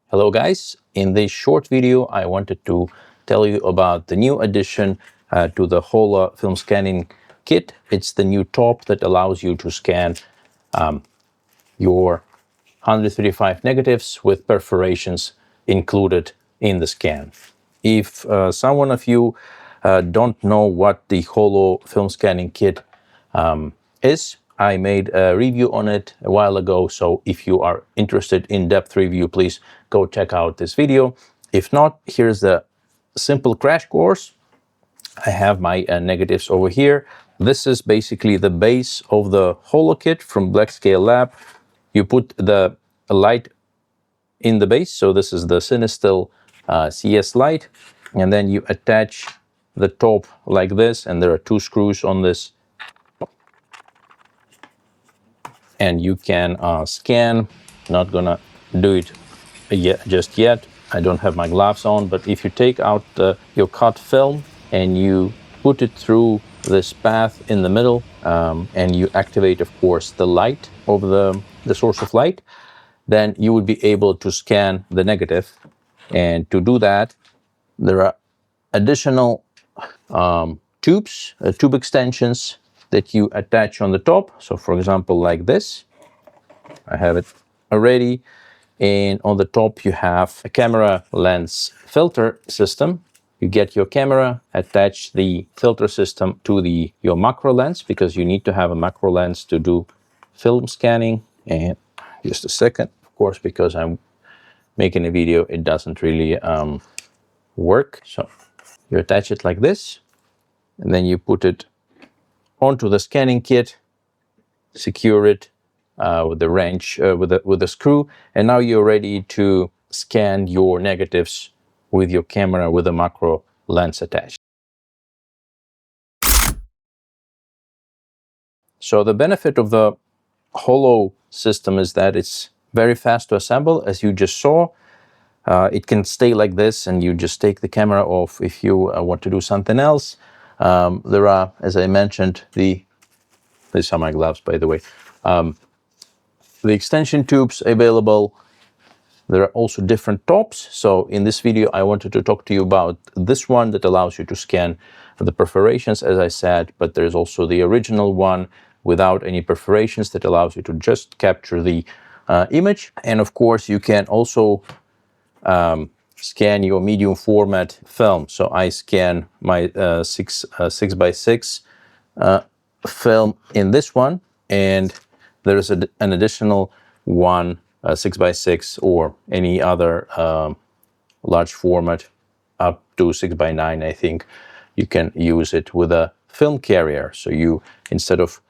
Hello guys, in this short video I wanted to tell you about the new addition to the HOLO film scanning kit. It's the new top that allows you to scan your 135 negatives with perforations included in the scan. If someone of you don't know what the HOLO film scanning kit is, I made a review on it a while ago, so if you are interested in depth review, please go check out this video. If not, here's the simple crash course. I have my negatives over here. This is basically the base of the HOLO kit from BlackScaleLab. You put the light in the base, so this is the Cinestill CS light, and then you attach the top like this, and there are two screws on this, and you can scan. Not gonna do it just yet. I don't have my gloves on, but if you take out your cut film and you put it through this path in the middle, and you activate, of course, the light of the source of light, then you would be able to scan the negative. And to do that, there are additional tube extensions that you attach on the top. So for example, like this, I have it already. And on the top, you have a camera lens filter system. You get your camera, attach the filter system to your macro lens, because you need to have a macro lens to do film scanning. And just a second, of course, because I'm making a video, it doesn't really work. So you attach it like this, and then you put it onto the scanning kit, secure it with the wrench, with the screw, and now you're ready to scan your negatives with your camera with a macro lens attached. So the benefit of the HOLO system is that it's very fast to assemble, as you just saw. It can stay like this, and you just take the camera off if you want to do something else. There are, as I mentioned, these are my gloves, by the way. The extension tubes available. There are also different tops. So in this video, I wanted to talk to you about this one that allows you to scan the perforations, as I said, but there's also the original one without any perforations that allows you to just capture the image. And of course, you can also scan your medium format film. So I scan my 6x6 film in this one, and there's an additional one, 6x6 or any other large format up to 6x9, I think. You can use it with a film carrier. So you, instead of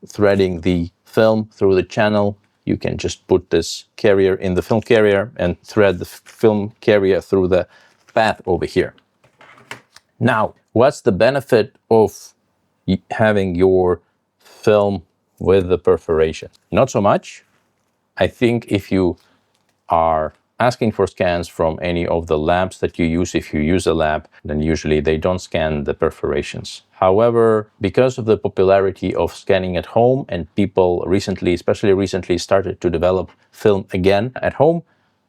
threading the film through the channel, you can just put this carrier in the film carrier and thread the film carrier through the path over here. Now, what's the benefit of having your film with the perforation? Not so much. I think if you are asking for scans from any of the labs that you use, if you use a lab, then usually they don't scan the perforations. However, because of the popularity of scanning at home, and people recently, especially recently, started to develop film again at home,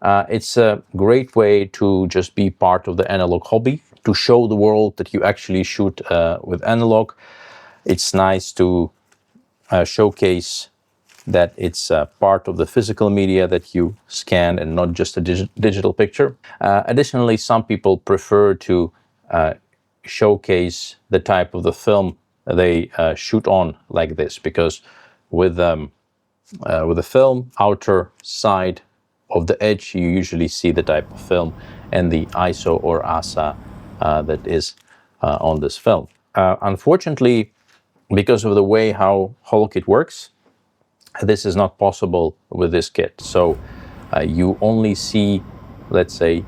it's a great way to just be part of the analog hobby, to show the world that you actually shoot with analog. It's nice to showcase that it's part of the physical media that you scan and not just a digital picture. Additionally, some people prefer to showcase the type of the film they shoot on like this, because with the film outer side of the edge, you usually see the type of film and the ISO or ASA that is on this film. Unfortunately, because of the way how HoloKit works, this is not possible with this kit. So you only see, let's say,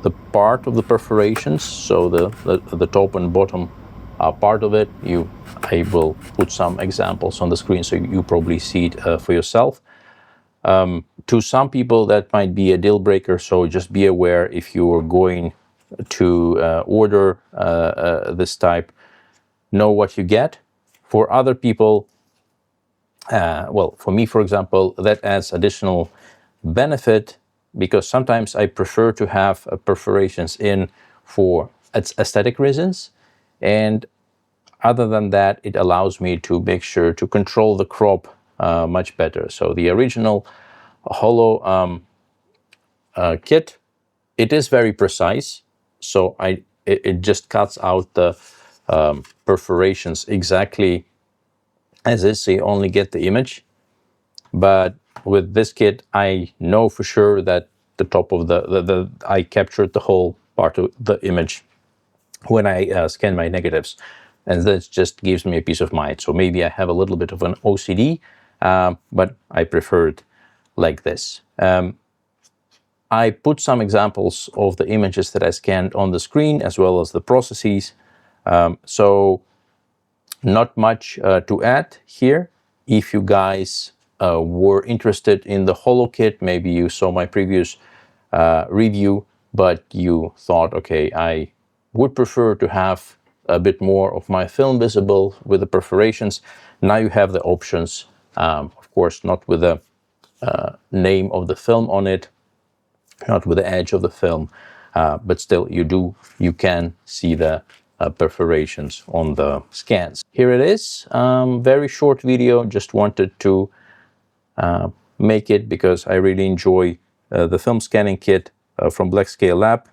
the part of the perforations, so the top and bottom part of it. I will put some examples on the screen so you probably see it for yourself. To some people that might be a deal breaker, so just be aware if you are going to order this type, know what you get. For other people, well, for me, for example, that adds additional benefit because sometimes I prefer to have perforations in for aesthetic reasons, and other than that, it allows me to make sure to control the crop much better. So the original HOLO kit, it is very precise. So it just cuts out the perforations exactly as is, so you only get the image. But with this kit, I know for sure that the top of I captured the whole part of the image when I scan my negatives, and this just gives me a peace of mind. So maybe I have a little bit of an OCD, but I prefer it like this. I put some examples of the images that I scanned on the screen, as well as the processes. So not much to add here. If you guys were interested in the HOLO kit, maybe you saw my previous review, but you thought, okay, I would prefer to have a bit more of my film visible with the perforations. Now you have the options, of course, not with the name of the film on it, not with the edge of the film, but still you can see the perforations on the scans. Here it is, very short video, just wanted to make it because I really enjoy the film scanning kit from BlackScale Lab.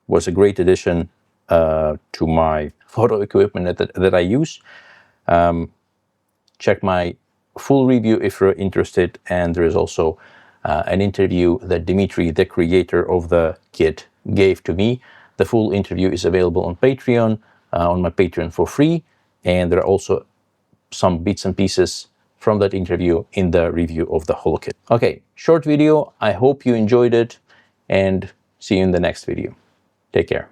Was a great addition to my photo equipment that I use. Check my full review if you're interested, and there is also an interview that Dimitri, the creator of the kit, gave to me. The full interview is available on Patreon, on my Patreon for free, and there are also some bits and pieces from that interview in the review of the HOLO kit. Okay, short video. I hope you enjoyed it, and see you in the next video. Take care.